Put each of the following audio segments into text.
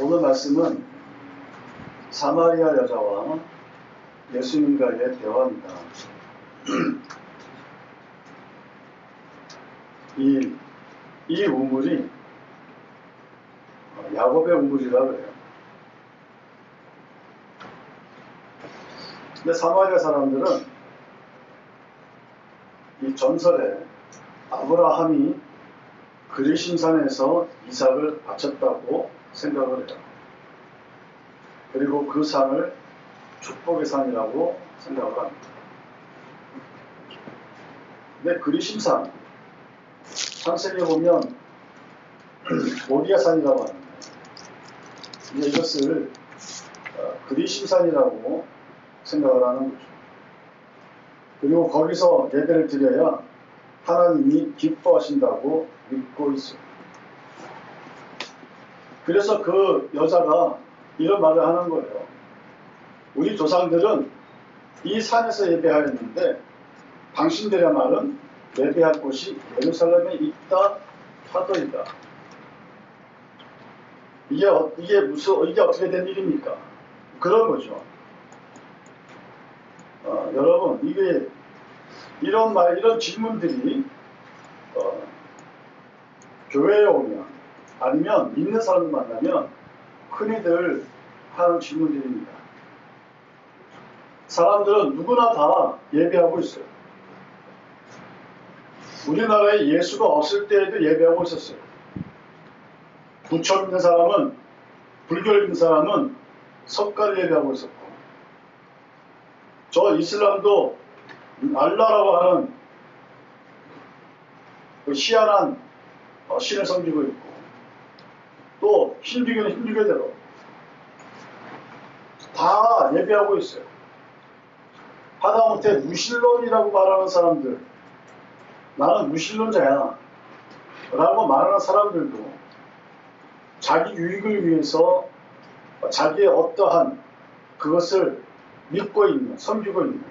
오늘 말씀은 사마리아 여자와 예수님과의 대화입니다. 이 우물이 야곱의 우물이라고 해요. 근데 사마리아 사람들은 이 전설에 아브라함이 그리심산에서 이삭을 바쳤다고 생각을 해요. 그리고 그 산을 축복의 산이라고 생각을 합니다. 근데 그리심산, 창세기에 보면 모리아산이라고 하는데 이것을 그리심산이라고 생각을 하는 거죠. 그리고 거기서 예배를 드려야 하나님이 기뻐하신다고 믿고 있어요. 그래서 그 여자가 이런 말을 하는 거예요. 우리 조상들은 이 산에서 예배하였는데 당신들의 말은 예배할 곳이 예루살렘에 있다 하더이다. 이게 어떻게 된 일입니까? 그런 거죠. 여러분, 이런 질문들이 교회에 오면 아니면 믿는 사람을 만나면 흔히들 하는 질문들입니다. 사람들은 누구나 다 예배하고 있어요. 우리나라에 예수가 없을 때에도 예배하고 있었어요. 부처 믿는 사람은, 불교를 믿는 사람은 석가를 예배하고 있었고, 저 이슬람도 알라라고 하는 그 희한한 신을 섬기고 있고, 또 힌두교는 힌두교대로 다 예배하고 있어요. 하다못해 무신론이라고 말하는 사람들, 나는 무신론자야 라고 말하는 사람들도 자기 유익을 위해서 자기의 어떠한 그것을 믿고 있는, 섬기고 있는,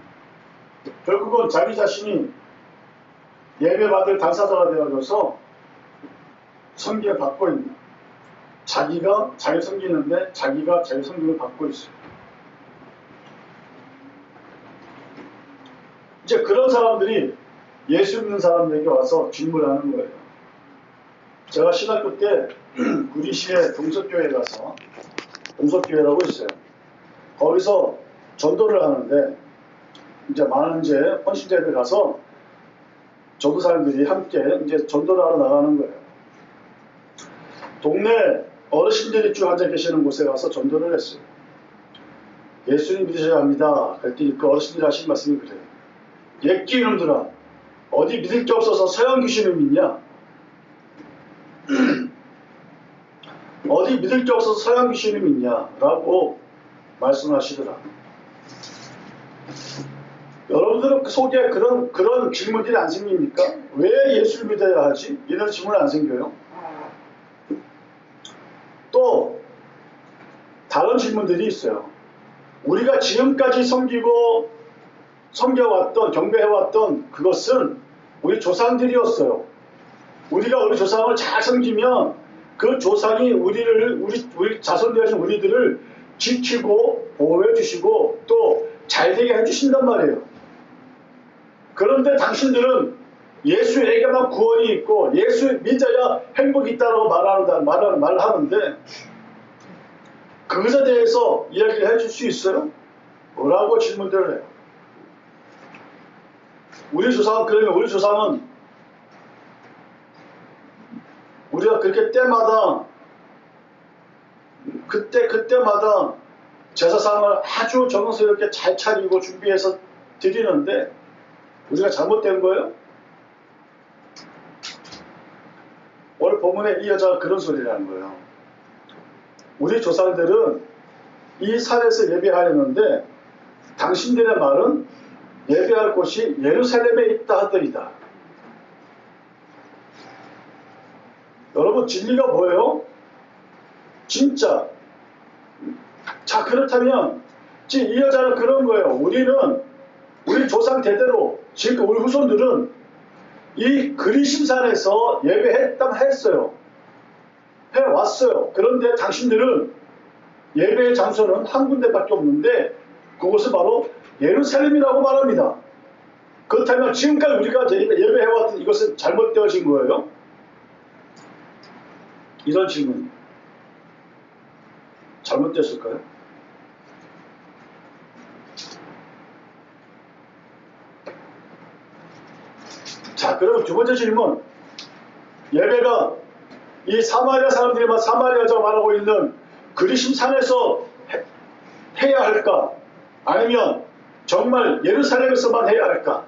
결국은 자기 자신이 예배받을 당사자가 되어져서 섬김을 받고 있는, 자기가 자기 섬기는데 자기가 자기 섬김을 받고 있어요. 이제 그런 사람들이 예수 믿는 사람들에게 와서 질문하는 거예요. 제가 신학교 때 구리시의 동석교회에 가서, 동석교회라고 있어요. 거기서 전도를 하는데, 이제 많은 헌신자들 가서 전도 사람들이 함께 이제 전도를 하러 나가는 거예요. 동네 어르신들이 쭉 앉아 계시는 곳에 가서 전도를 했어요. 예수님 믿으셔야 합니다. 그랬더니 그 어르신들이 하신 말씀이 그래요. 옛끼 이놈들아, 어디 믿을 게 없어서 서양 귀신을 믿냐? 어디 믿을 게 없어서 서양 귀신을 믿냐? 라고 말씀하시더라. 여러분들은 그 속에 그런 질문들이 안 생깁니까? 왜 예수를 믿어야 하지? 이런 질문 안 생겨요? 또 다른 질문들이 있어요. 우리가 지금까지 섬겨왔던, 경배해왔던 그것은 우리 조상들이었어요. 우리가 우리 조상을 잘 섬기면 그 조상이 우리 자손 되신 우리들을 지키고 보호해 주시고 또 잘되게 해주신단 말이에요. 그런데 당신들은 예수에게만 구원이 있고 예수 믿어야 행복이 있다고 말을 하는데 그것에 대해서 이야기를 해줄 수 있어요? 뭐라고 질문들을 해요. 우리 조상은 우리가 그렇게 때마다 그때마다 제사상을 아주 정성스럽게 잘 차리고 준비해서 드리는데 우리가 잘못된 거예요? 오늘 본문에 이 여자가 그런 소리를 하는 거예요. 우리 조상들은 이 산에서 예배하였는데 당신들의 말은 예배할 곳이 예루살렘에 있다 하더이다. 여러분, 진리가 뭐예요? 진짜. 자, 그렇다면 지금 이 여자는 그런 거예요. 우리 조상 대대로 지금 우리 후손들은 이 그리심산에서 예배했어요. 해왔어요. 그런데 당신들은 예배의 장소는 한 군데밖에 없는데 그것은 바로 예루살렘이라고 말합니다. 그렇다면 지금까지 우리가 예배해왔던 이것은 잘못되어진 거예요? 이런 질문. 잘못됐을까요? 자, 그럼 두 번째 질문. 예배가 이 사마리아 사람들이 사마리아자고 말하고 있는 그리심 산에서 해야 할까? 아니면 정말 예루살렘에서만 해야 할까?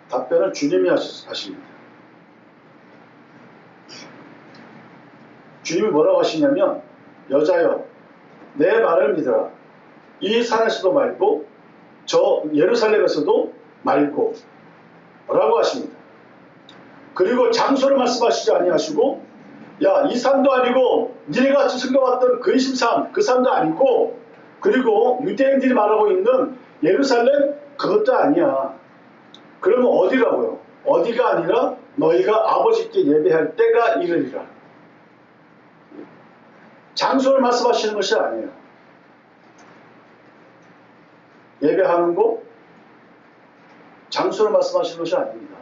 답변은 주님이 하십니다. 주님이 뭐라고 하시냐면, 여자여 내 말을 믿어라. 이 산에서도 말고 저 예루살렘에서도 말고 라고 하십니다. 그리고 장소를 말씀하시지 아니하시고, 야, 이 산도 아니고 니네가 숨겨왔던 근심산 그 산도 아니고, 그리고 유대인들이 말하고 있는 예루살렘 그것도 아니야. 그러면 어디라고요? 어디가 아니라 너희가 아버지께 예배할 때가 이르리라. 장소를 말씀하시는 것이 아니에요. 예배하는 곳, 장소를 말씀하시는 것이 아닙니다.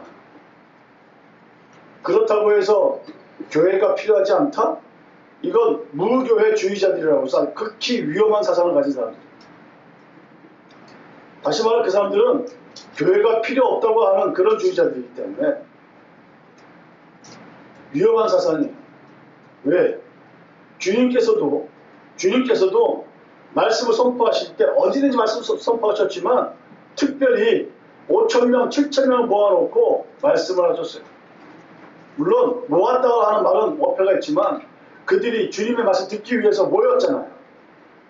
그렇다고 해서 교회가 필요하지 않다? 이건 무교회주의자들이라고 해서 극히 위험한 사상을 가진 사람들입니다. 다시 말해 그 사람들은 교회가 필요 없다고 하는 그런 주의자들이기 때문에 위험한 사상이에요. 왜? 주님께서도 말씀을 선포하실 때 어디든지 말씀을 선포하셨지만 특별히 5,000명, 7,000명 모아놓고 말씀을 하셨어요. 물론 모았다고 하는 말은 어폐가 있지만 그들이 주님의 말씀 듣기 위해서 모였잖아요.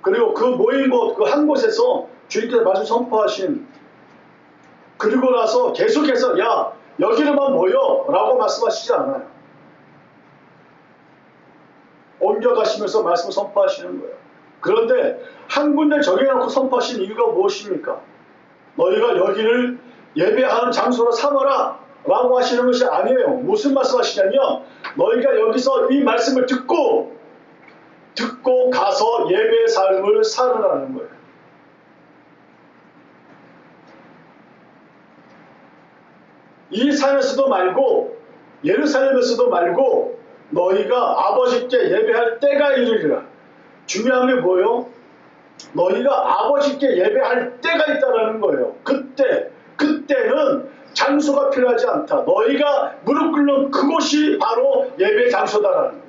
그리고 그 모인 곳, 그 한 곳에서 주님께서 말씀 선포하신, 그리고 나서 계속해서 야 여기로만 모여 라고 말씀하시지 않아요. 옮겨가시면서 말씀을 선포하시는 거예요. 그런데 한 군데 정해놓고 선포하신 이유가 무엇입니까? 너희가 여기를 예배하는 장소로 삼아라 라고 하시는 것이 아니에요. 무슨 말씀하시냐면 너희가 여기서 이 말씀을 듣고 가서 예배의 삶을 살으라는 거예요. 이 산에서도 말고 예루살렘에서도 말고 너희가 아버지께 예배할 때가 이르리라. 중요한 게 뭐예요? 너희가 아버지께 예배할 때가 있다는 거예요. 그때는 장소가 필요하지 않다. 너희가 무릎 꿇는 그곳이 바로 예배 장소다라는 거예요.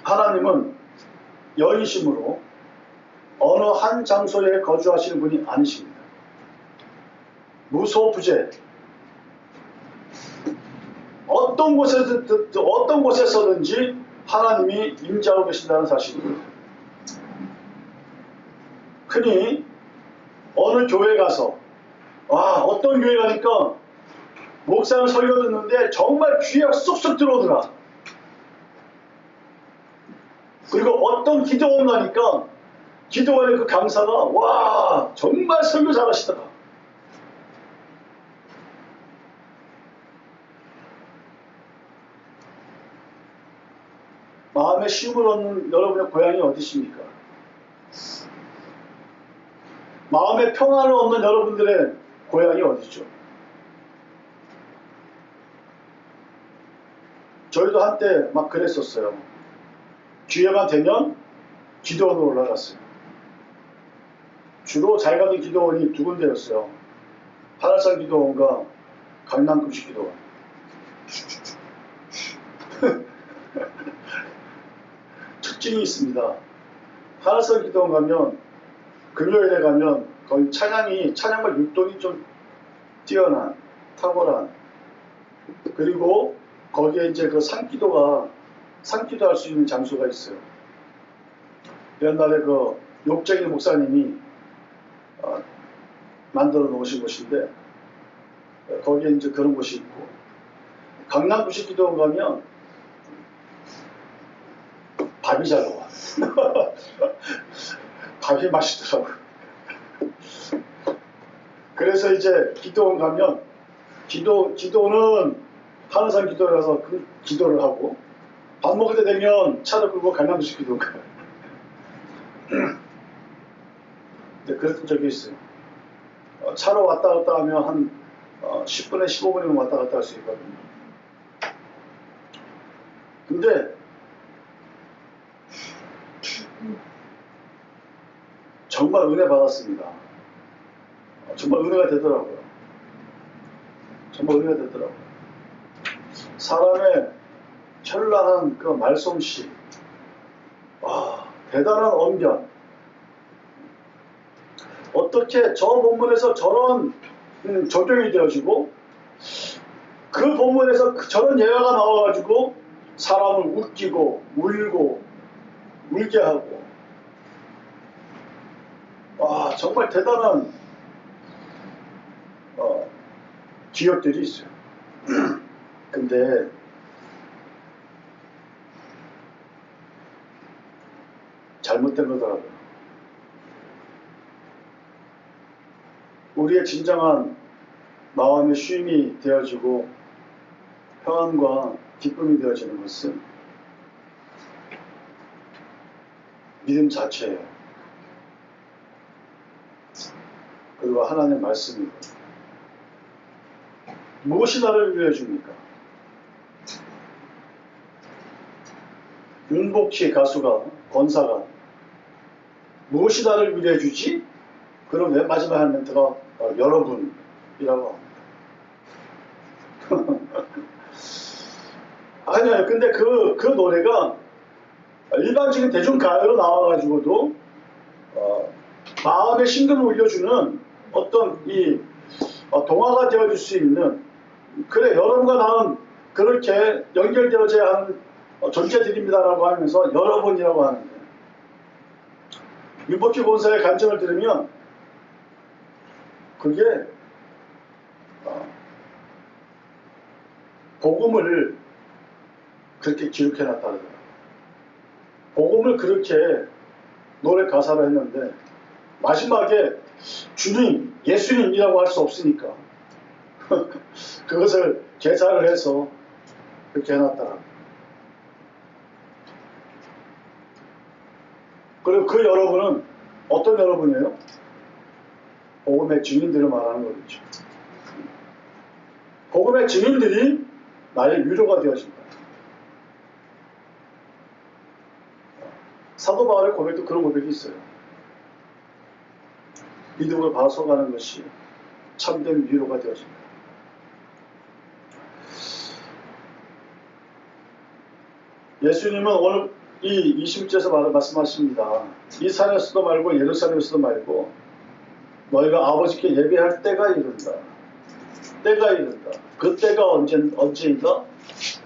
하나님은 여인심으로 어느 한 장소에 거주하시는 분이 아니십니다. 무소부재, 어떤 곳에서든지 하나님이 임재하고 계신다는 사실입니다. 흔히 어느 교회 가서 어떤 교회 가니까 목사님 설교 듣는데 정말 귀에 쏙쏙 들어오더라. 그리고 어떤 기도원 가니까 기도원의 그 강사가 정말 설교 잘하시더라. 마음에 쉼을 얻는 여러분의 고향이 어디십니까? 마음에 평안을 얻는 여러분들의 고향이 어디죠? 저희도 한때 막 그랬었어요. 기회만 되면 기도원으로 올라갔어요. 주로 잘 가는 기도원이 두 군데였어요. 하늘산 기도원과 강남금식 기도원. 특징이 있습니다. 하늘산 기도원 가면 금요일에 가면 거의 찬양과 율동이 좀 뛰어난, 탁월한, 그리고 거기에 이제 그 산기도할 수 있는 장소가 있어요. 옛날에 그 욕쟁이 목사님이 만들어 놓으신 곳인데 거기에 이제 그런 곳이 있고, 강남구식 기도원 가면 밥이 잘 나와. 밥이 맛있더라고. 그래서 이제 기도원 가면 기도는 하는 사람 기도를 가서 그 기도를 하고 밥 먹을 때 되면 차를 끌고 강남시 기도 가요. 근데 그랬던 적이 있어요. 차로 왔다 갔다 하면 한 10분에 15분이면 왔다 갔다 할 수 있거든요. 근데 정말 은혜 받았습니다. 정말 은혜가 되더라고요. 정말 은혜가 되더라고요. 사람의 현란한 그 말솜씨, 와, 대단한 언변. 어떻게 저 본문에서 저런 적용이 되어지고 그 본문에서 저런 예화가 나와가지고 사람을 웃기고 울고 울게 하고, 와, 정말 대단한 기억들이 있어요. 근데 잘못된 거더라고요. 우리의 진정한 마음의 쉼이 되어지고 평안과 기쁨이 되어지는 것은 믿음 자체예요. 그리고 하나님의 말씀이고. 무엇이 나를 위해 줍니까? 윤복희 가수가, 권사가 무엇이 나를 위해 주지? 그럼 왜 마지막 한 멘트가 여러분이라고 합니다. 아니요. 근데 그 노래가 일반적인 대중가요로 나와가지고도 마음의 심금을 울려주는 어떤 이 동화가 되어줄 수 있는, 그래 여러분과 나는 그렇게 연결되어져야 하는 존재들입니다라고 하면서 여러분이라고 하는데, 윤복희 권사의 간증을 들으면 그게 복음을 그렇게 기록해놨다 그러더라고요. 복음을 그렇게 노래 가사로 했는데 마지막에 주님, 예수님이라고 할 수 없으니까 그것을 개사를 해서 그렇게 해놨더라고요. 그리고 그 여러분은 어떤 여러분이에요? 복음의 증인들을 말하는 거겠죠. 복음의 증인들이 나의 위로가 되어진다. 사도 바울의 고백도 그런 고백이 있어요. 믿음을 받아서가는 것이 참된 위로가 되어진다. 예수님은 오늘 이 20절에서 말씀하십니다. 이 산에서도 말고 예루살렘에서도 말고 너희가 아버지께 예배할 때가 이른다. 때가 이른다. 그 때가 언제인가?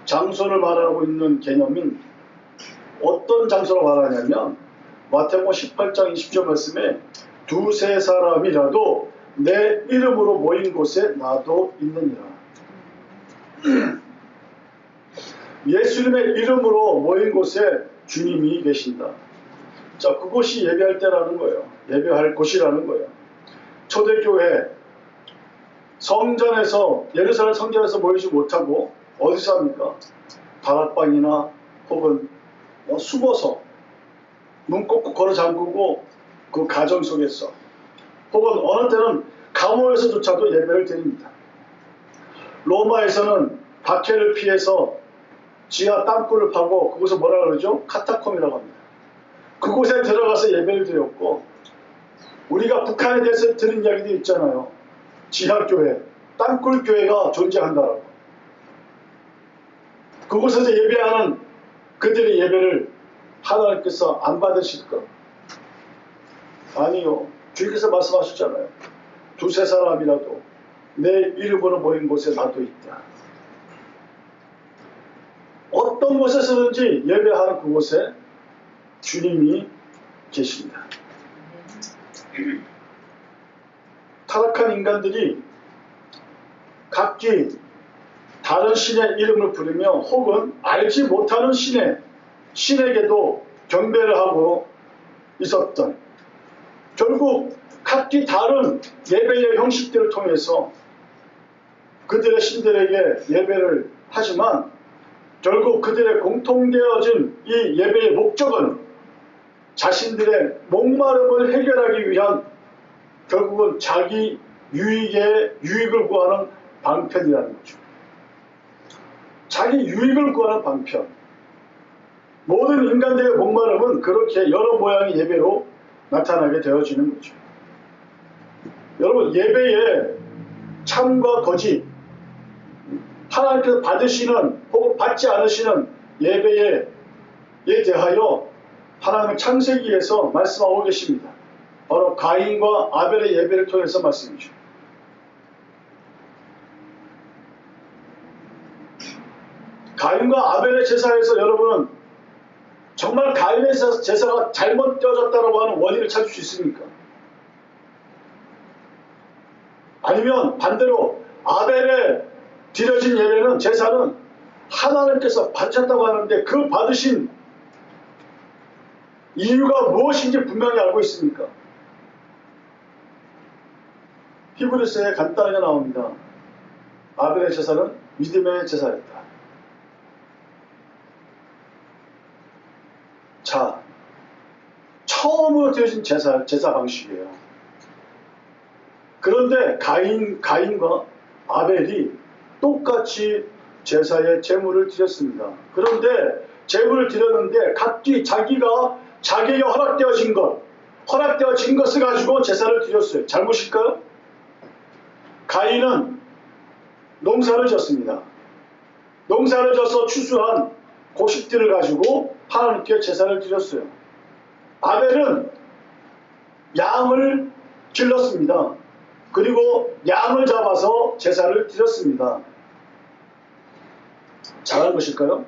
장소를 말하고 있는 개념인, 어떤 장소로 말하냐면 마태복음 18장 20절 말씀에 두세 사람이라도 내 이름으로 모인 곳에 나도 있느니라. 예수님의 이름으로 모인 곳에 주님이 계신다. 자, 그곳이 예배할 때라는 거예요. 예배할 곳이라는 거예요. 초대교회 성전에서, 예루살렘 성전에서 모이지 못하고 어디서 합니까? 다락방이나 혹은 숨어서 문 꼭꼭 걸어 잠그고 그 가정 속에서, 혹은 어느 때는 감옥에서조차도 예배를 드립니다. 로마에서는 박해를 피해서 지하 땅굴을 파고 그곳을 뭐라 그러죠? 카타콤이라고 합니다. 그곳에 들어가서 예배를 드렸고, 우리가 북한에 대해서 들은 이야기도 있잖아요. 지하교회, 땅굴교회가 존재한다라고. 그곳에서 예배하는 그들의 예배를 하나님께서 안 받으실까? 아니요. 주님께서 말씀하셨잖아요. 두세 사람이라도 내 이름으로 모인 곳에 나도 있다. 어떤 곳에서든지 예배하는 그곳에 주님이 계십니다. 타락한 인간들이 각기 다른 신의 이름을 부르며 혹은 알지 못하는 신에게도 경배를 하고 있었던, 결국 각기 다른 예배의 형식들을 통해서 그들의 신들에게 예배를 하지만 결국 그들의 공통되어진 이 예배의 목적은 자신들의 목마름을 해결하기 위한, 결국은 자기 유익을 구하는 방편이라는 거죠. 자기 유익을 구하는 방편. 모든 인간들의 목마름은 그렇게 여러 모양의 예배로 나타나게 되어지는 거죠. 여러분, 예배의 참과 거짓, 하나님께서 받으시는 혹은 받지 않으시는 예배에 대하여 하나님은 창세기에서 말씀하고 계십니다. 바로 가인과 아벨의 예배를 통해서 말씀이죠. 가인과 아벨의 제사에서 여러분은 정말 가인의 제사가 잘못 되어졌다고 하는 원인을 찾을 수 있습니까? 아니면 반대로 아벨의 드려진 예배는, 제사는 하나님께서 받으셨다고 하는데 그 받으신 이유가 무엇인지 분명히 알고 있습니까? 히브리서에 간단하게 나옵니다. 아벨의 제사는 믿음의 제사였다. 자, 처음으로 되어진 제사 방식이에요. 그런데 가인과 아벨이 똑같이 제사에 제물을 드렸습니다. 그런데 제물을 드렸는데 각기 자기에게 허락되어진 것을 가지고 제사를 드렸어요. 잘못일까요? 가인은 농사를 졌습니다. 농사를 져서 추수한 곡식들을 가지고 하나님께 제사를 드렸어요. 아벨은 양을 길렀습니다. 그리고 양을 잡아서 제사를 드렸습니다. 잘한 것일까요?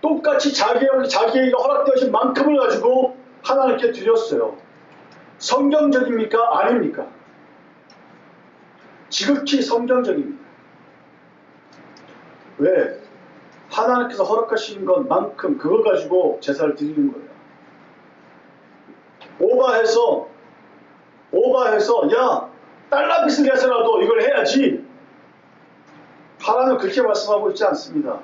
똑같이 자기에게 허락되어진 만큼을 가지고 하나님께 드렸어요. 성경적입니까? 아닙니까? 지극히 성경적입니다. 왜? 하나님께서 허락하신 것만큼 그걸 가지고 제사를 드리는 거예요. 오바해서 야, 달러빚을 내서라도 이걸 해야지. 하나님은 그렇게 말씀하고 있지 않습니다.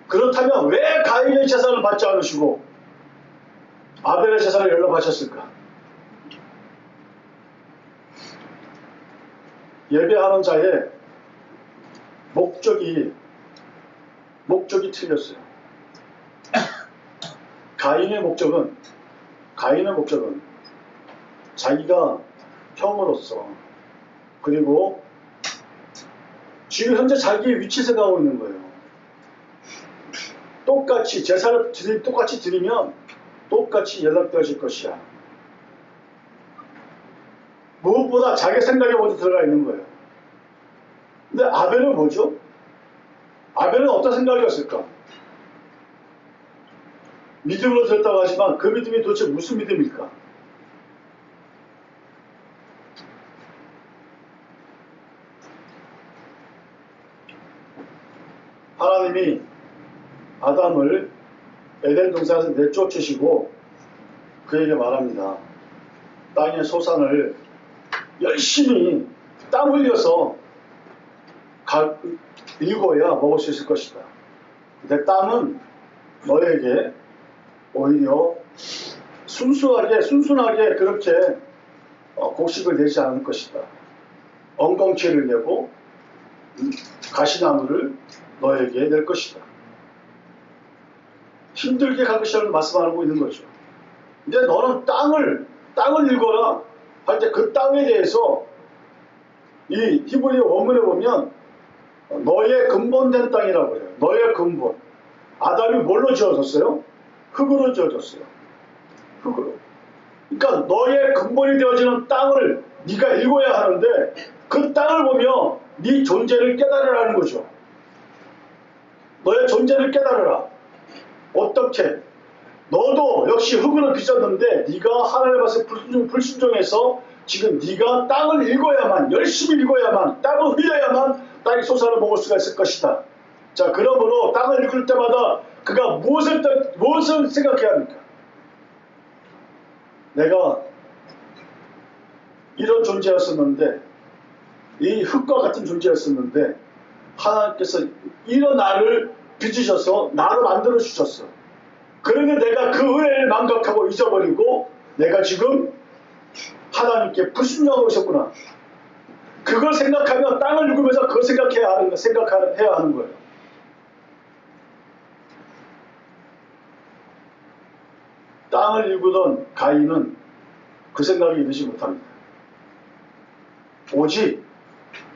그렇다면 왜 가인의 제사를 받지 않으시고 아벨의 제사를 연락하셨을까? 예배하는 자의 목적이 틀렸어요. 가인의 목적은 자기가 형으로서, 그리고 지금 현재 자기의 위치 생각하고 있는 거예요. 똑같이 제사를 똑같이 드리면 똑같이 연락되어질 것이야. 무엇보다 자기 생각이 먼저 들어가 있는 거예요. 근데 아벨은 뭐죠? 아벨은 어떤 생각이었을까? 믿음으로 드렸다고 하지만 그 믿음이 도대체 무슨 믿음일까? 하나님이 아담을 에덴 동산에서 내쫓으시고 그에게 말합니다. 땅의 소산을 열심히 땀 흘려서 일궈야 먹을 수 있을 것이다. 내 땀은 너에게 오히려 순순하게 그렇게 곡식을 내지 않을 것이다. 엉겅퀴를 내고 가시나무를 너에게 낼 것이다. 힘들게 갈 것이라는 말씀하고 있는 거죠. 근데 너는 땅을 일궈라 할 때 그 땅에 대해서 이 히브리 원문에 보면 너의 근본된 땅이라고 해요. 너의 근본. 아담이 뭘로 지어졌어요? 흙으로 지어졌어요. 흙으로. 그러니까 너의 근본이 되어지는 땅을 네가 일궈야 하는데 그 땅을 보며 네 존재를 깨달으라는 거죠. 너의 존재를 깨달으라. 어떻게? 너도 역시 흙으로 빚었는데 네가 하나님의 말씀에 불순종해서 지금 네가 땅을 읽어야만, 열심히 읽어야만, 땅을 흘려야만 땅이 솟아나 먹을 수가 있을 것이다. 자, 그러므로 땅을 읽을 때마다 그가 무엇을 생각해야 합니까? 내가 이런 존재였었는데, 이 흙과 같은 존재였었는데 하나님께서 이런 나를 빚으셔서 나를 만들어 주셨어. 그런데 내가 그 은혜를 망각하고 잊어버리고 내가 지금 하나님께 불순종하고 있었구나. 그걸 생각하며 땅을 읽으면서 그걸 생각해야 하는 거예요. 땅을 읽던 가인은 그 생각이 이르지 못합니다. 오직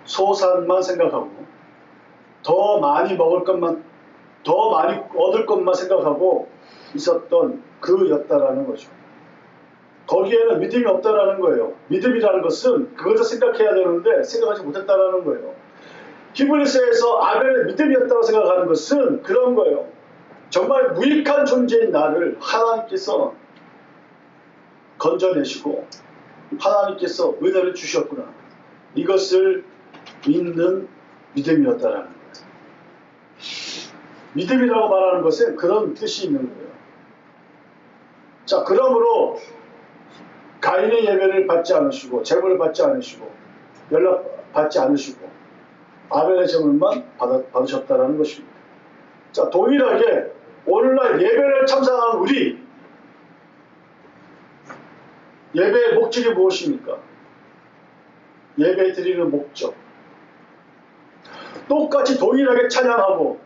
소산만 생각하고 더 많이 먹을 것만, 더 많이 얻을 것만 생각하고 있었던 그였다라는 거죠. 거기에는 믿음이 없다라는 거예요. 믿음이라는 것은 그것을 생각해야 되는데 생각하지 못했다라는 거예요. 히브리서에서 아벨의 믿음이었다고 생각하는 것은 그런 거예요. 정말 무익한 존재인 나를 하나님께서 건져내시고 하나님께서 은혜를 주셨구나. 이것을 믿는 믿음이었다라는 거예요. 믿음이라고 말하는 것은 그런 뜻이 있는 거예요. 자, 그러므로 가인의 예배를 받지 않으시고 제물을 받지 않으시고 연락 받지 않으시고 아벨의 제물만 받으셨다라는 것입니다. 자, 동일하게 오늘날 예배를 참석하는 우리, 예배의 목적이 무엇입니까? 예배 드리는 목적. 똑같이 동일하게 찬양하고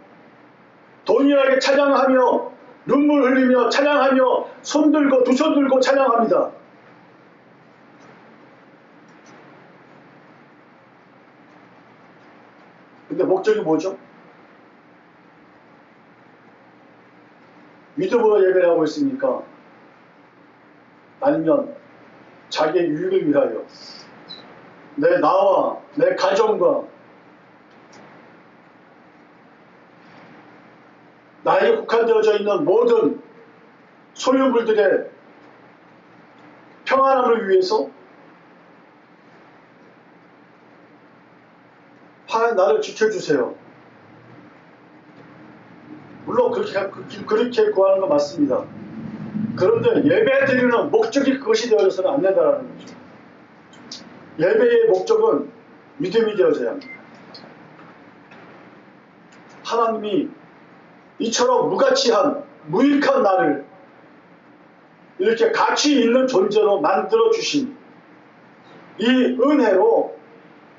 동일하게 찬양하며 눈물 흘리며 찬양하며 손 들고 두 손 들고 찬양합니다. 근데 목적이 뭐죠? 믿음으로 예배를 하고 있습니까? 아니면 자기의 유익을 위하여 나와 내 가정과 나에게 국한되어져 있는 모든 소유물들의 평안함을 위해서 하나님 나를 지켜주세요. 물론 그렇게 구하는 건 맞습니다. 그런데 예배 드리는 목적이 그것이 되어서는 안 된다는 거죠. 예배의 목적은 믿음이 되어져야 합니다. 하나님이 이처럼 무가치한 무익한 나를 이렇게 가치 있는 존재로 만들어 주신 이 은혜로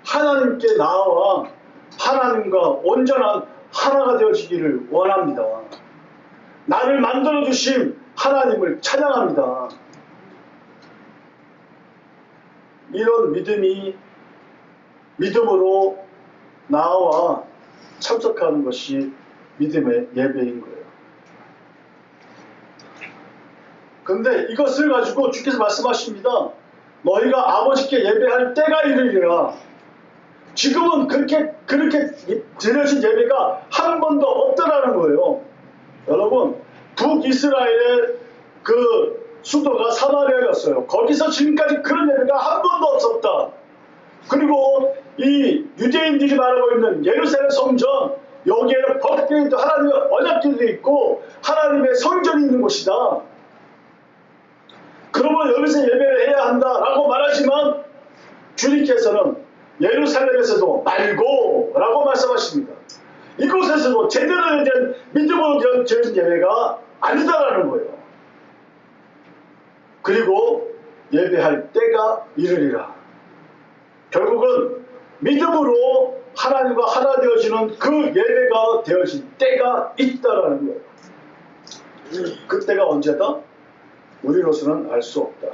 하나님께 나아와 하나님과 온전한 하나가 되어지기를 원합니다. 나를 만들어 주신 하나님을 찬양합니다. 이런 믿음으로 나아와 참석하는 것이 믿음의 예배인 거예요. 그런데 이것을 가지고 주께서 말씀하십니다. 너희가 아버지께 예배할 때가 이르리라. 지금은 그렇게 드려진 예배가 한 번도 없더라는 거예요. 여러분, 북이스라엘의 그 수도가 사마리아였어요. 거기서 지금까지 그런 예배가 한 번도 없었다. 그리고 이 유대인들이 말하고 있는 예루살렘 성전, 여기에는 법궤도 하나님의 언약궤도 있고 하나님의 성전이 있는 곳이다. 그러면 여기서 예배를 해야 한다라고 말하지만 주님께서는 예루살렘에서도 말고 라고 말씀하십니다. 이곳에서도 제대로 된 믿음으로 드려진 예배가 아니다라는 거예요. 그리고 예배할 때가 이르리라. 결국은 믿음으로 하나님과 하나 되어지는 그 예배가 되어진 때가 있다라는 거예요. 그 때가 언제다? 우리로서는 알 수 없다.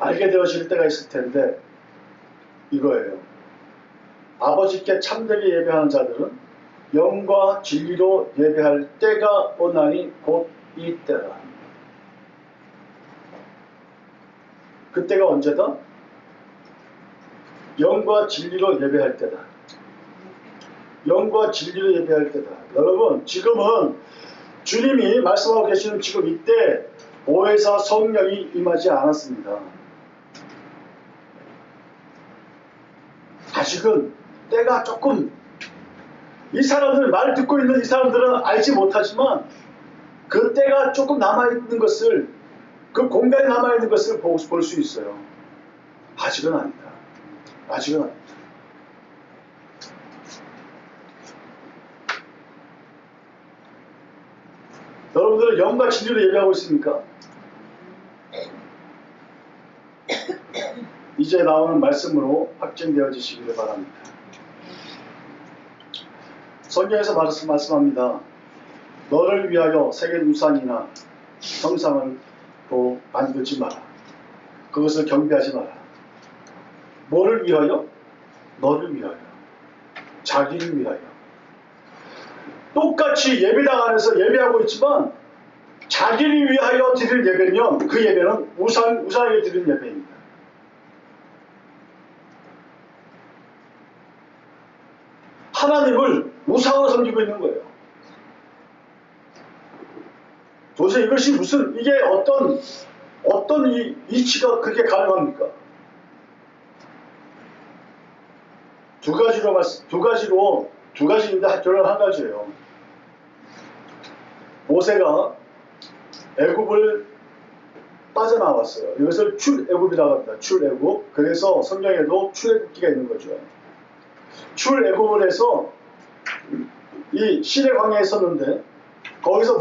알게 되어질 때가 있을 텐데 이거예요. 아버지께 참되게 예배하는 자들은 영과 진리로 예배할 때가 오나니 곧 이 때라. 그 때가 언제다? 영과 진리로 예배할 때다. 영과 진리를 예배할 때다. 여러분, 지금은 주님이 말씀하고 계시는 지금 이때 보혜사 성령이 임하지 않았습니다. 아직은 때가 조금, 이 사람들, 말 듣고 있는 이 사람들은 알지 못하지만 그 때가 조금 남아있는 것을, 그 공간에 남아있는 것을 볼 수 있어요. 아직은 아니다. 아직은 아니다. 여러분들은 영과 진리를 예배하고 있습니까? 이제 나오는 말씀으로 확증되어지시기를 바랍니다. 성경에서 말씀합니다. 너를 위하여 새긴 우상이나 형상을 또 만들지 마라. 그것을 경배하지 마라. 뭐를 위하여? 너를 위하여. 자기를 위하여. 똑같이 예배당 안에서 예배하고 있지만 자기를 위하여 드릴 예배면 그 예배는 우상에게 드리는 예배입니다. 하나님을 우상으로 섬기고 있는 거예요. 도대체 이것이 무슨, 이게 어떤 이치가 그렇게 가능합니까? 두 가지인데 결론 한 가지예요. 모세가 애굽을 빠져나왔어요. 이것을 출애굽이라고 합니다. 출애굽. 그래서 성경에도 출애굽기가 있는 거죠. 출애굽을 해서 이 시내 광야에 있었는데 거기서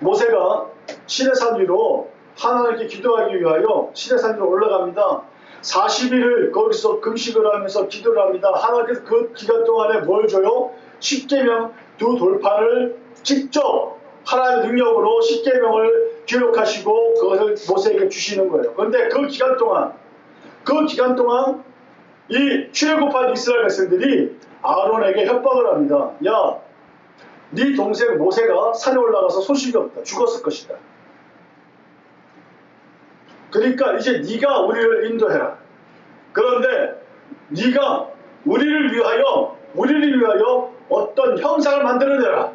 모세가 시내산 위로 하나님께 기도하기 위하여 시내산 위로 올라갑니다. 40일을 거기서 금식을 하면서 기도를 합니다. 하나님께서 그 기간 동안에 뭘 줘요? 십계명 두 돌판을 직접 하나님의 능력으로 십계명을 기록하시고 그것을 모세에게 주시는 거예요. 그런데 그 기간 동안 이 출애굽한 이스라엘 백성들이 아론에게 협박을 합니다. 야, 네 동생 모세가 산에 올라가서 소식이 없다. 죽었을 것이다. 그러니까 이제 네가 우리를 인도해라. 그런데 네가 우리를 위하여 어떤 형상을 만들어내라.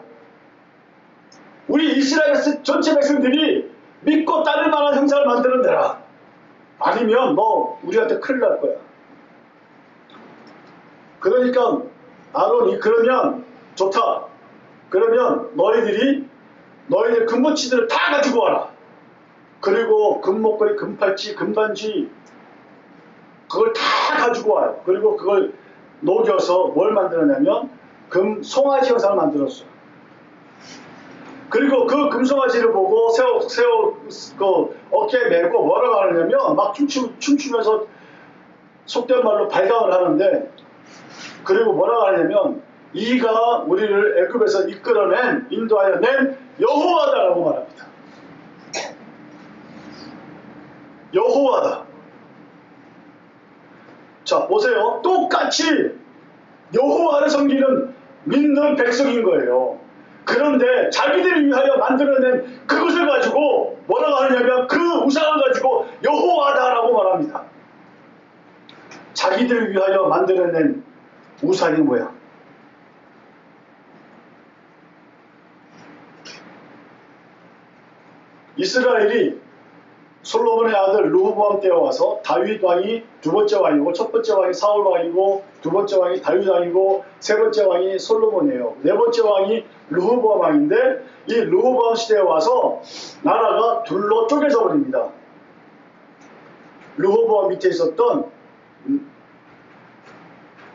우리 이스라엘 전체 백성들이 믿고 따를 만한 형상을 만들어내라. 아니면 너 우리한테 큰일 날 거야. 그러니까 아론이 그러면 좋다. 그러면 너희들 금붙이들을 다 가지고 와라. 그리고 금목걸이, 금팔찌, 금반지 그걸 다 가지고 와요. 그리고 그걸 녹여서 뭘 만들었냐면 금 송아지 형상을 만들었어요. 그리고 그 금송아지를 보고 그 어깨에 메고 뭐라고 하느냐면 막 춤추면서 속된 말로 발광을 하는데, 그리고 뭐라고 하냐면 이가 우리를 애굽에서 인도하여 낸 여호와다라고 말합니다. 여호와다. 자, 보세요. 똑같이 여호와를 섬기는 믿는 백성인 거예요. 그런데 자기들을 위하여 만들어낸 그것을 가지고 뭐라고 하느냐면 그 우상을 가지고 여호와다라고 말합니다. 자기들을 위하여 만들어낸 우상이 뭐야? 이스라엘이 솔로몬의 아들 르호보암 때에 와서 다윗 왕이 두 번째 왕이고, 첫 번째 왕이 사울 왕이고, 두 번째 왕이 다윗 왕이고, 세 번째 왕이 솔로몬이에요. 네 번째 왕이 르호보암 왕인데 이 르호보암 시대에 와서 나라가 둘로 쪼개져 버립니다. 르호보암 밑에 있었던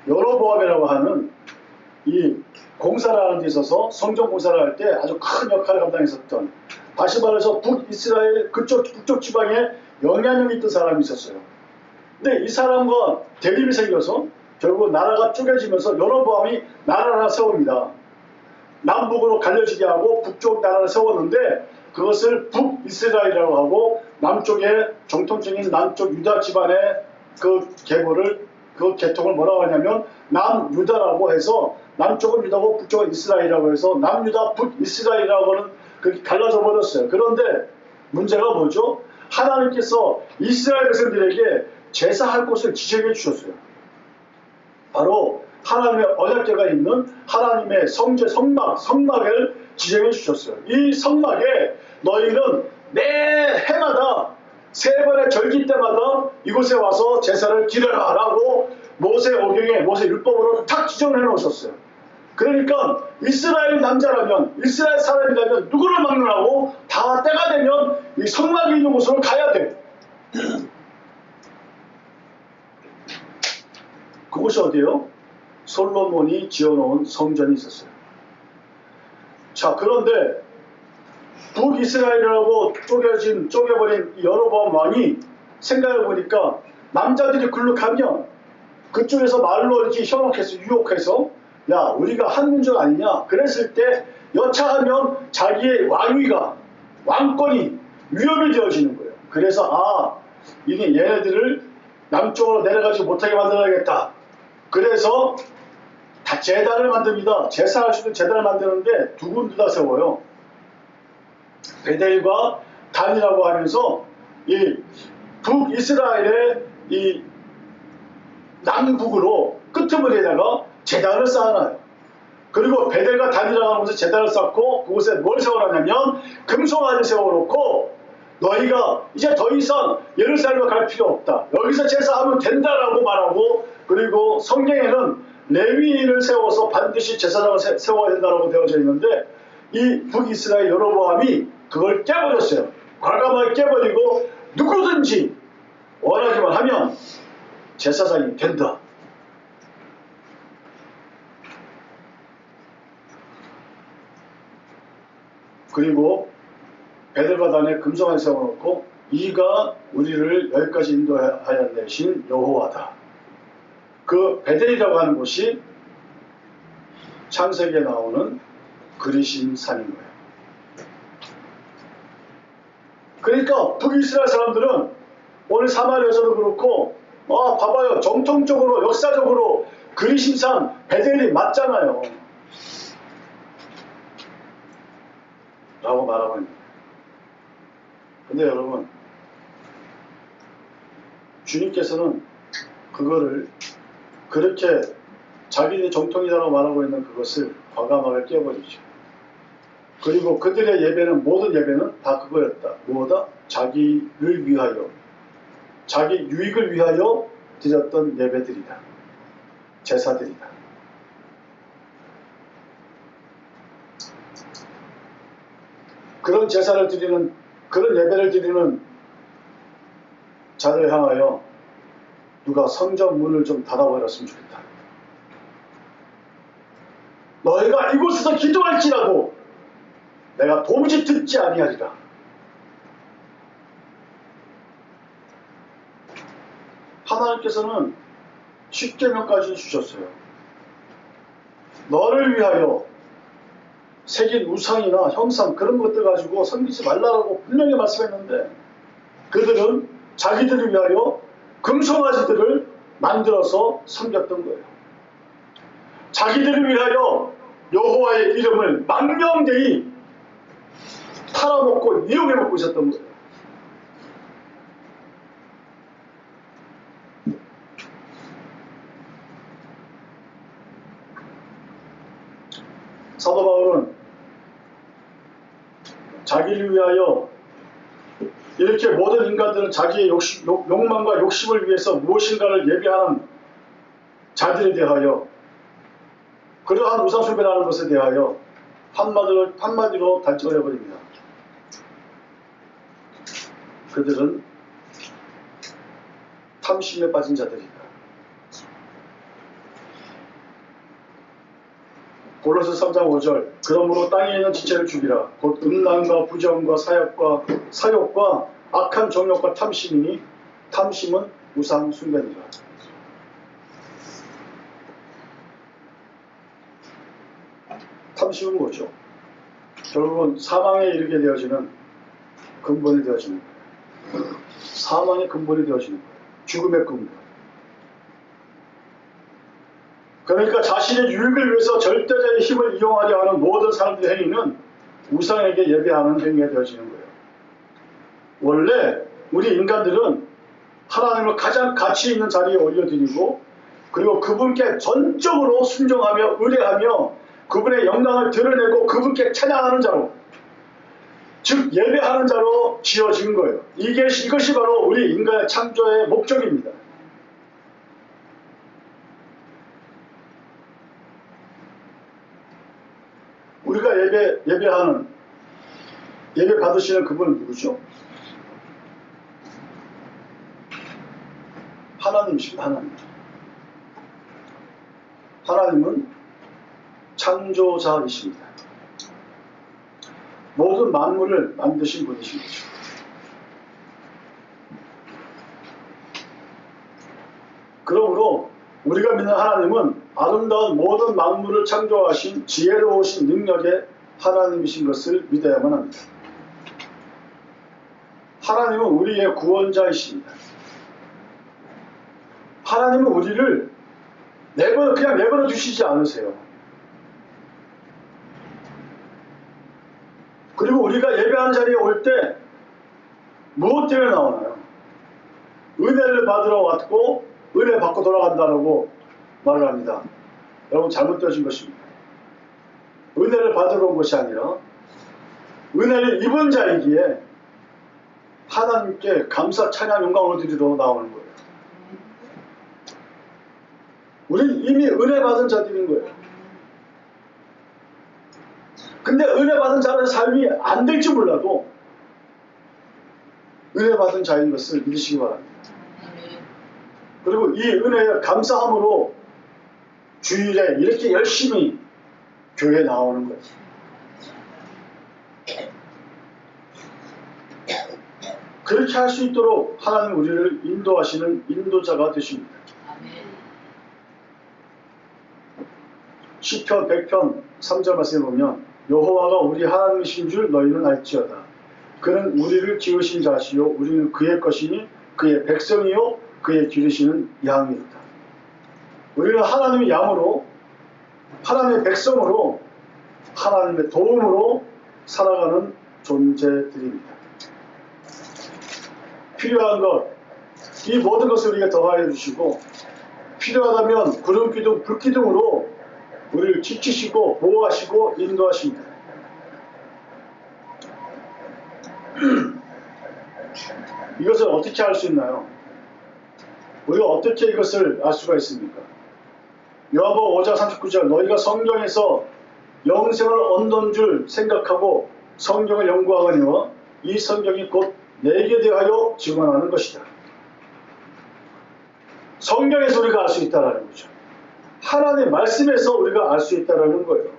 여로보암이라고 하는 이 공사를 하는 데 있어서 성전 공사를 할 때 아주 큰 역할을 감당했었던, 다시 말해서 북이스라엘 북쪽 지방에 영향력이 있던 사람이 있었어요. 근데 이 사람과 대립이 생겨서 결국 나라가 쪼개지면서 여로보암이 나라를 하나 세웁니다. 남북으로 갈려지게 하고 북쪽 나라를 세웠는데 그것을 북이스라엘이라고 하고, 남쪽에 정통적인 남쪽 유다 집안의 그 계통을 뭐라고 하냐면 남유다라고 해서, 남쪽은 유다고 북쪽은 이스라엘이라고 해서 남유다 북이스라엘이라고는 그렇게 갈라져 버렸어요. 그런데 문제가 뭐죠? 하나님께서 이스라엘 백성들에게 제사할 곳을 지정해 주셨어요. 바로 하나님의 언약궤가 있는 하나님의 성제 성막을 지정해 주셨어요. 이 성막에 너희는 매 해마다 세 번의 절기 때마다 이곳에 와서 제사를 드려라 라고 모세 오경에 모세 율법으로 탁 지정해 놓으셨어요. 그러니까 이스라엘 남자라면 이스라엘 사람이라면 누구를 막론하고 다 때가 되면 이 성막이 있는 곳으로 가야 돼. 그곳이 어디예요? 솔로몬이 지어놓은 성전이 있었어요. 자, 그런데 북이스라엘이라고 쪼개버린 여로보암 왕이 생각해보니까 남자들이 글로 가면 그쪽에서 말로 이렇게 현혹해서 유혹해서 야 우리가 한 민족 아니냐 그랬을 때 여차하면 자기의 왕위가 왕권이 위협이 되어지는 거예요. 그래서 이게 얘네들을 남쪽으로 내려가지 못하게 만들어야겠다. 그래서 다 제단을 만듭니다. 제사할 수 있는 제단을 만드는데 두 군데 다 세워요. 베델과 단이라고 하면서 이 북이스라엘의 이 남북으로 끄트머리에다가 제단을 쌓아놔요. 그리고 베델과 단이라고 하면서 제단을 쌓고 그곳에 뭘 세워놨냐면 금송아지 세워놓고 너희가 이제 더 이상 예루살렘에 갈 필요 없다. 여기서 제사하면 된다라고 말하고 그리고 성경에는 레위인을 세워서 반드시 제사장을 세워야 된다고 되어져 있는데 이 북이스라엘 여로보암이 그걸 깨버렸어요. 과감하게 깨버리고 누구든지 원하기만 하면 제사장이 된다. 그리고 베델과 단에 금송아지 세워놓고 이가 우리를 여기까지 인도하여 내신 여호와다. 그 베델이라고 하는 곳이 창세기에 나오는 그리심 산인 거예요. 그러니까 북이스라엘 사람들은 오늘 사마리아에서도 그렇고 봐봐요. 정통적으로 역사적으로 그리심산 베델이 맞잖아요. 라고 말하고 있는 거예요. 근데 여러분 주님께서는 그거를 그렇게 자기의 정통이라고 말하고 있는 그것을 과감하게 깨버리죠. 그리고 그들의 예배는 모든 예배는 다 그거였다. 뭐다? 자기를 위하여 자기 유익을 위하여 드렸던 예배들이다. 제사들이다. 그런 제사를 드리는 그런 예배를 드리는 자를 향하여 누가 성전 문을 좀 닫아버렸으면 좋겠다. 너희가 이곳에서 기도할지라도 내가 도무지 듣지 아니하리라. 하나님께서는 십계명까지 주셨어요. 너를 위하여 새긴 우상이나 형상 그런 것들 가지고 섬기지 말라고 분명히 말씀했는데 그들은 자기들을 위하여 금송아지들을 만들어서 섬겼던 거예요. 자기들을 위하여 여호와의 이름을 망명되이 팔아먹고 이용해먹고 있었던 거예요. 사도 바울은 자기를 위하여 이렇게 모든 인간들은 자기의 욕망과 욕심을 위해서 무엇인가를 예비하는 자들에 대하여 그러한 우상숭배라는 것에 대하여 한마디로 단정을 해버립니다. 그들은 탐심에 빠진 자들이다. 골로새 3장 5절 그러므로 땅에 있는 지체를 죽이라. 곧 음란과 부정과 사욕과 악한 정욕과 탐심이니 탐심은 우상 숭배니라. 탐심은 뭐죠? 결국은 사망에 이르게 되어지는 근본이 되어지는 거예요. 사망의 근본이 되어지는 거예요. 죽음의 근본. 그러니까 자신의 유익을 위해서 절대적인 힘을 이용하려 하는 모든 사람들의 행위는 우상에게 예배하는 행위가 되어지는 거예요. 원래 우리 인간들은 하나님을 가장 가치 있는 자리에 올려드리고 그리고 그분께 전적으로 순종하며 의뢰하며 그분의 영광을 드러내고 그분께 찬양하는 자로, 즉 예배하는 자로 지어진 거예요. 이것이 바로 우리 인간의 창조의 목적입니다. 우리가 예배 받으시는 그분은 누구죠? 하나님이십니다. 하나님은 창조자이십니다. 모든 만물을 만드신 분이신 거죠. 그러므로 우리가 믿는 하나님은 아름다운 모든 만물을 창조하신 지혜로우신 능력의 하나님이신 것을 믿어야만 합니다. 하나님은 우리의 구원자이십니다. 하나님은 우리를 그냥 내버려 두시지 않으세요. 그리고 우리가 예배하는 자리에 올 때 무엇 때문에 나오나요? 은혜를 받으러 왔고 은혜 받고 돌아간다라고 말을 합니다. 여러분 잘못되어진 것입니다. 은혜를 받으러 온 것이 아니라 은혜를 입은 자이기에 하나님께 감사 찬양 영광을 드리러 나오는 거예요. 우리는 이미 은혜 받은 자들인 거예요. 근데 은혜 받은 자의 삶이 안 될지 몰라도 은혜 받은 자인 것을 믿으시기 바랍니다. 그리고 이 은혜에 감사함으로 주일에 이렇게 열심히 교회에 나오는 거예요. 그렇게 할 수 있도록 하나님 우리를 인도하시는 인도자가 되십니다. 시편 100편 3절 말씀에 보면 여호와가 우리 하나님이신 줄 너희는 알지어다. 그는 우리를 지으신 자시요 우리는 그의 것이니 그의 백성이요 그의 기르시는 양이었다. 우리는 하나님의 양으로 하나님의 백성으로 하나님의 도움으로 살아가는 존재들입니다. 필요한 것, 이 모든 것을 우리가 더하여 주시고 필요하다면 구름기둥, 불기둥으로 우리를 지키시고 보호하시고 인도하십니다. 이것을 어떻게 알 수 있나요? 우리가 어떻게 이것을 알 수가 있습니까? 요한복음 5장 39절 너희가 성경에서 영생을 얻는 줄 생각하고 성경을 연구하거니와 이 성경이 곧 내게 대하여 증언하는 것이다. 성경에서 우리가 알 수 있다는 거죠. 하나님의 말씀에서 우리가 알 수 있다는 거예요.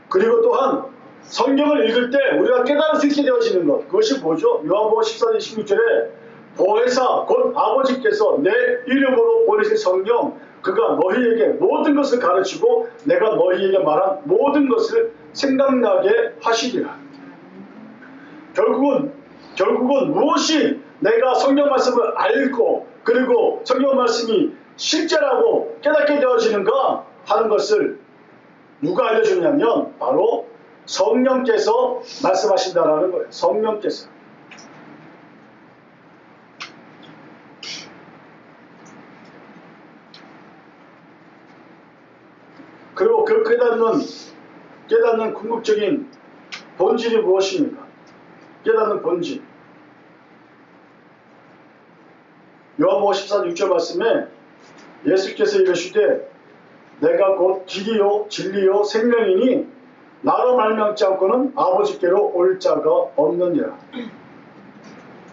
그리고 또한 성경을 읽을 때 우리가 깨달을 수 있게 되어지는 것, 그것이 뭐죠? 요한복음 14장 16절에 보혜사 곧 아버지께서 내 이름으로 보내신 성령 그가 너희에게 모든 것을 가르치고 내가 너희에게 말한 모든 것을 생각나게 하시리라. 결국은 무엇이 내가 성경 말씀을 알고 그리고 성경 말씀이 실제라고 깨닫게 되어지는가 하는 것을 누가 알려주냐면 바로 성령께서 말씀하신다라는 거예요. 성령께서. 그리고 그 깨닫는 궁극적인 본질이 무엇입니까? 깨닫는 본질. 요한복음 14장 6절 말씀에 예수께서 이르시되 내가 곧 길이요 진리요 생명이니 나로 말미암지 않고는 아버지께로 올 자가 없느니라.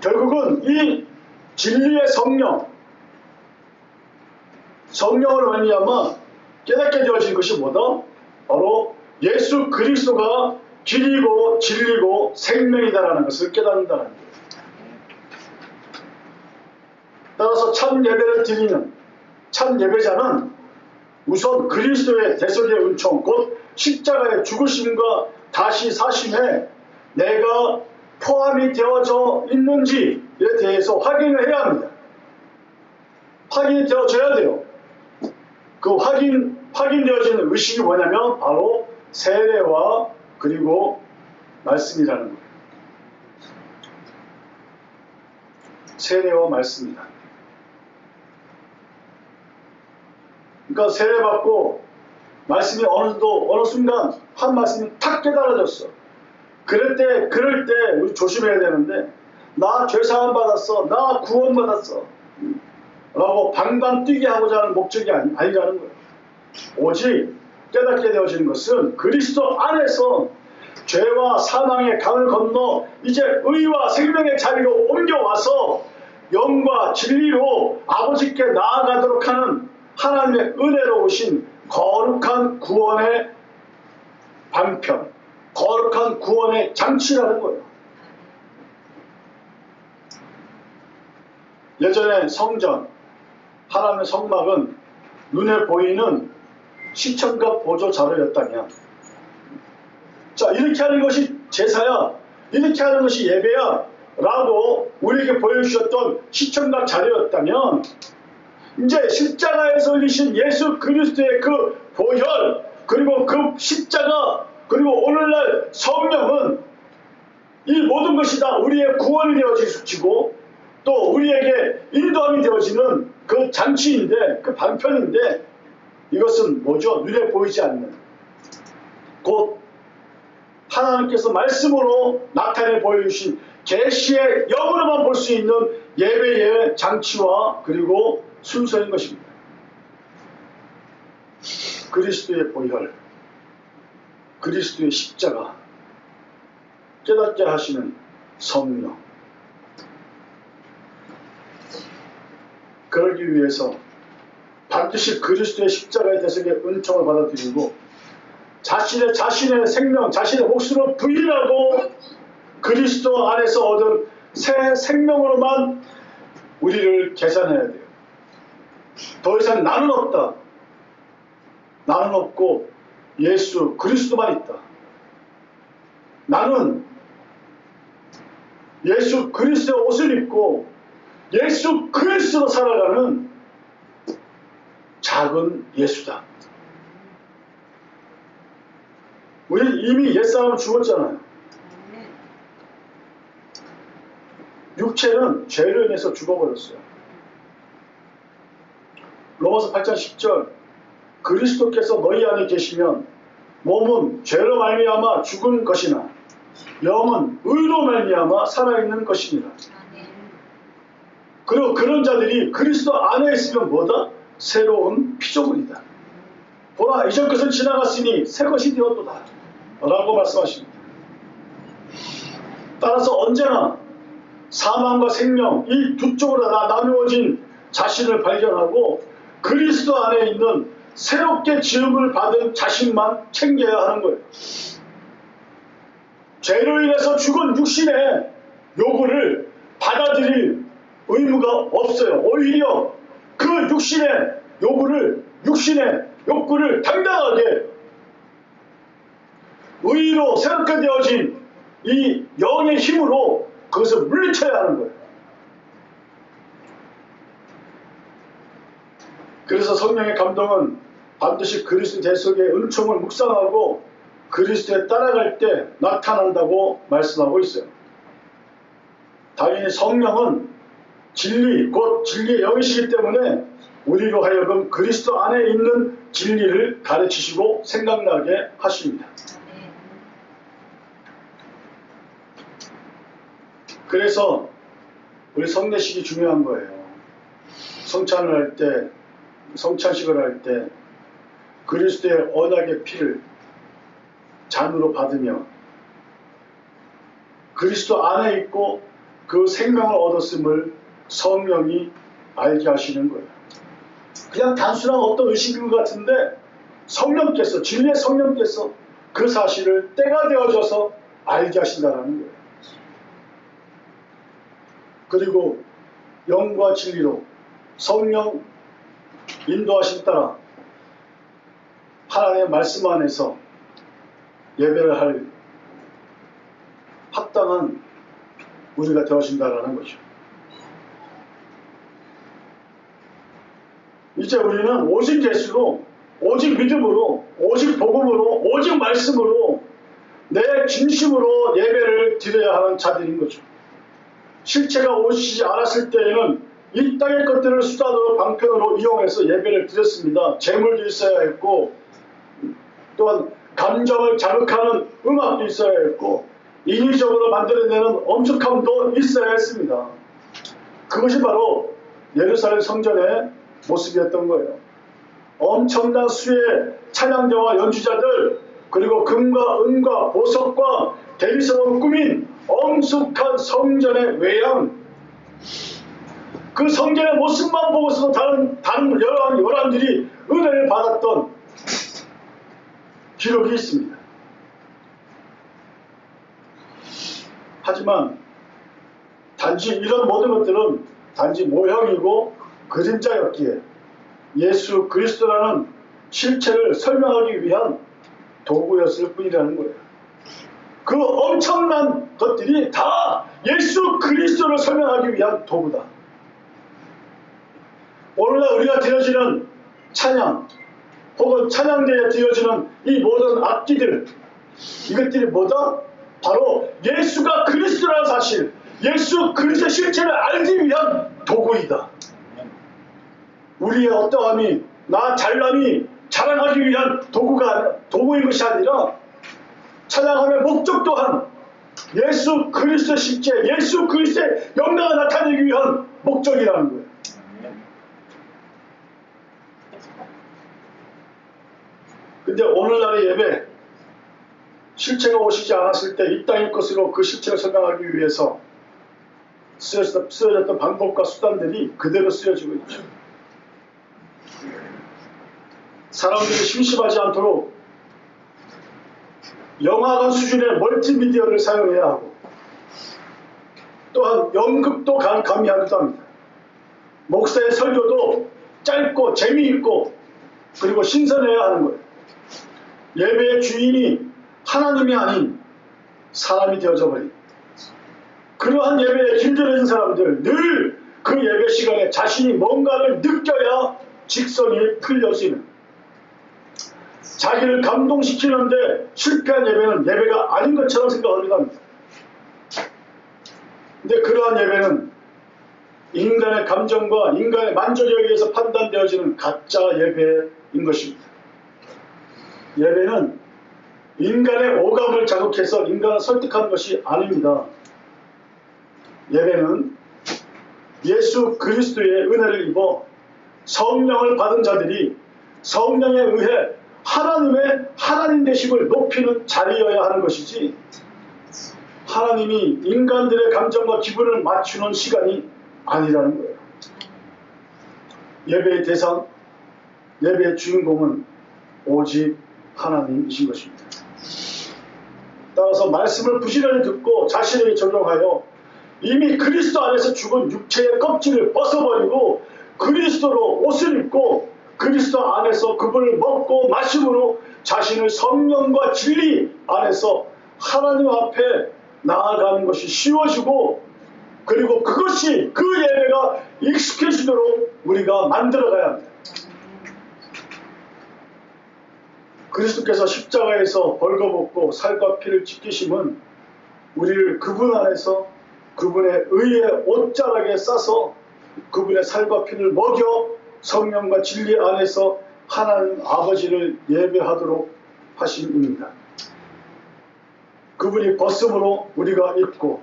결국은 이 진리의 성령을 말미암아 깨닫게 되어진 것이 뭐다? 바로 예수 그리스도가 길이고 진리고 생명이다라는 것을 깨닫는다는 거예요. 따라서 참 예배를 드리는 참 예배자는 우선 그리스도의 대속의 은총 곧 십자가의 죽으심과 다시 사심에 내가 포함이 되어져 있는지에 대해서 확인을 해야 합니다. 확인이 되어져야 돼요. 그 확인되어지는 의식이 뭐냐면 바로 세례와 그리고 말씀이라는 거예요. 세례와 말씀이다. 그러니까 세례받고 말씀이 어느 순간 한 말씀이 탁 깨달아졌어. 그럴 때 우리 조심해야 되는데, 나 죄사함 받았어, 나 구원 받았어 라고 방방 뛰게 하고자 하는 목적이 아니라는 거예요. 오직 깨닫게 되어지는 것은 그리스도 안에서 죄와 사망의 강을 건너 이제 의와 생명의 자리로 옮겨와서 영과 진리로 아버지께 나아가도록 하는 하나님의 은혜로 오신 거룩한 구원의 방편, 거룩한 구원의 장치라는 거예요. 예전에 성전, 하나님의 성막은 눈에 보이는 시청각 보조 자료였다면, 자, 이렇게 하는 것이 제사야, 이렇게 하는 것이 예배야 라고 우리에게 보여주셨던 시청각 자료였다면, 이제 십자가에서 흘리신 예수 그리스도의 그 보혈, 그리고 그 십자가, 그리고 오늘날 성령은 이 모든 것이 다 우리의 구원이 되어지고 또 우리에게 인도함이 되어지는 그 장치인데, 그 방편인데, 이것은 뭐죠? 눈에 보이지 않는, 곧 하나님께서 말씀으로 나타내 보여주신 계시의 영으로만 볼 수 있는 예배의 장치와 그리고 순서인 것입니다. 그리스도의 보혈, 그리스도의 십자가, 깨닫게 하시는 성령. 그러기 위해서 반드시 그리스도의 십자가의 대속의 은총을 받아들이고 자신의 생명, 자신의 목숨을 부인하고 그리스도 안에서 얻은 새 생명으로만 우리를 계산해야 돼요. 더 이상 나는 없다. 나는 없고 예수 그리스도만 있다. 나는 예수 그리스도의 옷을 입고 예수 그리스도로 살아가는 작은 예수다. 우리 이미 옛사람은 죽었잖아요. 육체는 죄로 인해서 죽어버렸어요. 로마서 8장 10절, 그리스도께서 너희 안에 계시면 몸은 죄로 말미암아 죽은 것이나 영은 의로 말미암아 살아있는 것이니라. 그리고 그런 자들이 그리스도 안에 있으면 뭐다? 새로운 피조물이다. 보라, 이전 것은 지나갔으니 새 것이 되었도다 라고 말씀하십니다. 따라서 언제나 사망과 생명, 이 두 쪽으로 나누어진 자신을 발견하고 그리스도 안에 있는 새롭게 지음을 받은 자신만 챙겨야 하는 거예요. 죄로 인해서 죽은 육신의 요구를 받아들일 의무가 없어요. 오히려 그 육신의 욕구를 당당하게 의로 새롭게 되어진 이 영의 힘으로 그것을 물리쳐야 하는 거예요. 그래서 성령의 감동은 반드시 그리스도 대속의 은총을 묵상하고 그리스도에 따라갈 때 나타난다고 말씀하고 있어요. 당연히 성령은 진리, 곧 진리의 영이시기 때문에 우리로 하여금 그리스도 안에 있는 진리를 가르치시고 생각나게 하십니다. 그래서 우리 성례식이 중요한 거예요. 성찬을 할 때, 성찬식을 할 때 그리스도의 언약의 피를 잔으로 받으며 그리스도 안에 있고 그 생명을 얻었음을 성령이 알게 하시는 거예요. 그냥 단순한 어떤 의식인 것 같은데 성령께서, 진리의 성령께서 그 사실을 때가 되어져서 알게 하신다는 거예요. 그리고 영과 진리로 성령 인도하심 따라 하나님의 말씀 안에서 예배를 할 합당한 우리가 되어진다는 거죠. 이제 우리는 오직 예수로, 오직 믿음으로, 오직 복음으로, 오직 말씀으로 내 진심으로 예배를 드려야 하는 자들인 거죠. 실체가 오시지 않았을 때에는 이 땅의 것들을 수단으로 방편으로 이용해서 예배를 드렸습니다. 재물도 있어야 했고 또한 감정을 자극하는 음악도 있어야 했고 인위적으로 만들어내는 엄숙함도 있어야 했습니다. 그것이 바로 예루살렘 성전의 모습이었던 거예요. 엄청난 수의 찬양자와 연주자들, 그리고 금과 은과 보석과 대리석으로 꾸민 엄숙한 성전의 외양, 그 성전의 모습만 보고서도 다른 여러분들이 은혜를 받았던 기록이 있습니다. 하지만 단지 이런 모든 것들은 단지 모형이고 그림자였기에 예수 그리스도라는 실체를 설명하기 위한 도구였을 뿐이라는 거예요. 그 엄청난 것들이 다 예수 그리스도를 설명하기 위한 도구다. 오늘날 우리가 드려지는 찬양 혹은 찬양대에 드려지는 이 모든 악기들, 이것들이 뭐다? 바로 예수가 그리스도라는 사실, 예수 그리스도의 실체를 알기 위한 도구이다. 우리의 어떠함이, 나 잘남이 자랑하기 위한 도구인 것이 아니라 찬양함의 목적 또한 예수 그리스도의 실체, 예수 그리스도의 영광을 나타내기 위한 목적이라는 거예요. 근데 오늘날의 예배, 실체가 오시지 않았을 때 이 땅의 것으로 그 실체를 설명하기 위해서 쓰여졌던 방법과 수단들이 그대로 쓰여지고 있죠. 사람들이 심심하지 않도록 영화관 수준의 멀티미디어를 사용해야 하고 또한 연극도 가미하기도 합니다. 목사의 설교도 짧고 재미있고 그리고 신선해야 하는 거예요. 예배의 주인이 하나님이 아닌 사람이 되어져 버린 그러한 예배에 길들여진 사람들, 늘 그 예배 시간에 자신이 뭔가를 느껴야 직성이 풀려지는, 자기를 감동시키는데 실패한 예배는 예배가 아닌 것처럼 생각하기도 합니다. 근데 그러한 예배는 인간의 감정과 인간의 만족에 의해서 판단되어지는 가짜 예배인 것입니다. 예배는 인간의 오감을 자극해서 인간을 설득하는 것이 아닙니다. 예배는 예수 그리스도의 은혜를 입어 성령을 받은 자들이 성령에 의해 하나님의 하나님 되심을 높이는 자리여야 하는 것이지, 하나님이 인간들의 감정과 기분을 맞추는 시간이 아니라는 거예요. 예배의 대상, 예배의 주인공은 오직 하나님이신 것입니다. 따라서 말씀을 부지런히 듣고 자신에게 적용하여 이미 그리스도 안에서 죽은 육체의 껍질을 벗어버리고 그리스도로 옷을 입고 그리스도 안에서 그분을 먹고 마심으로 자신을 성령과 진리 안에서 하나님 앞에 나아가는 것이 쉬워지고, 그리고 그것이 그 예배가 익숙해지도록 우리가 만들어가야 합니다. 그리스도께서 십자가에서 벌거벗고 살과 피를 찢기심은 우리를 그분 안에서 그분의 의의 옷자락에 싸서 그분의 살과 피를 먹여 성령과 진리 안에서 하나님 아버지를 예배하도록 하심입니다. 그분이 벗음으로 우리가 입고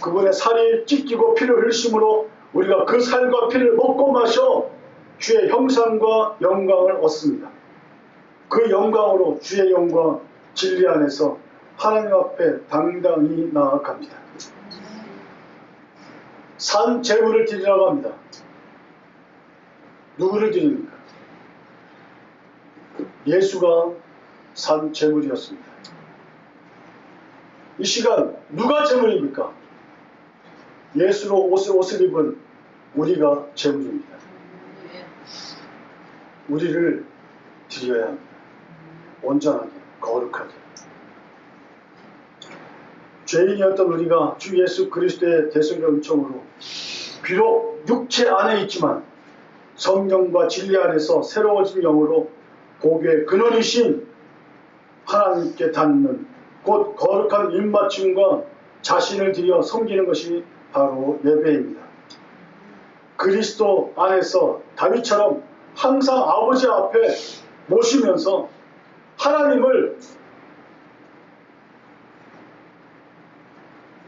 그분의 살이 찢기고 피를 흘리심으로 우리가 그 살과 피를 먹고 마셔 주의 형상과 영광을 얻습니다. 그 영광으로 주의 영광 진리 안에서 하나님 앞에 당당히 나아갑니다. 산 제물을 드리라고 합니다. 누구를 드립니까? 예수가 산 제물이었습니다. 이 시간 누가 제물입니까? 예수로 옷을 입은 우리가 제물입니다. 우리를 드려야 합니다. 온전하게, 거룩하게. 죄인이었던 우리가 주 예수 그리스도의 대속의 은총으로 비록 육체 안에 있지만 성령과 진리 안에서 새로워진 영으로 복의 근원이신 하나님께 닿는 곧 거룩한 입맞춤과 자신을 들여 섬기는 것이 바로 예배입니다. 그리스도 안에서 다윗처럼 항상 아버지 앞에 모시면서 하나님을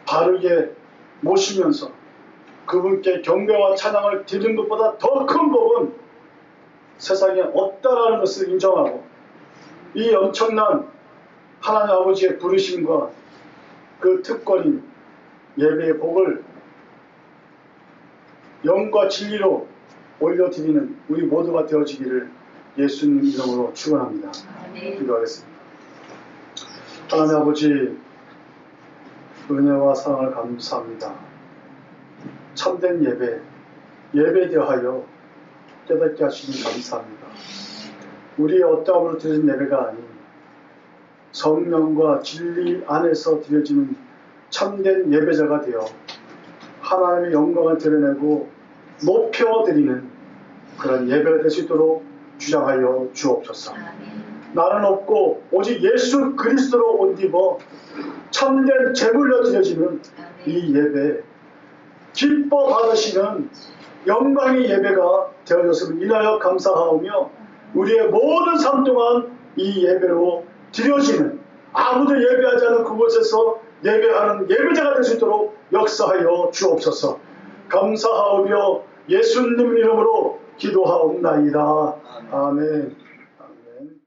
바르게 모시면서 그분께 경배와 찬양을 드리는 것보다 더 큰 복은 세상에 없다라는 것을 인정하고 이 엄청난 하나님 아버지의 부르심과 그 특권인 예배의 복을 영과 진리로 올려드리는 우리 모두가 되어지기를 예수님 이름으로 축원합니다. 기도하겠습니다. 하나님 아버지, 은혜와 사랑을 감사합니다. 참된 예배에 대하여 깨닫게 하시니 감사합니다. 우리의 어떠함으로 드려진 예배가 아닌 성령과 진리 안에서 드려지는 참된 예배자가 되어 하나님의 영광을 드러내고 높여드리는 그런 예배가 될 수 있도록 주장하여 주옵소서. 나는 없고 오직 예수 그리스도로 옷 입어 참된 제물로 드려지는 이 예배, 기뻐 받으시는 영광의 예배가 되어졌음을 인하여 감사하오며 우리의 모든 삶 동안 이 예배로 드려지는 아무도 예배하지 않은 그곳에서 예배하는 예배자가 될 수 있도록 역사하여 주옵소서. 감사하오며 예수님 이름으로 기도하옵나이다. 아멘.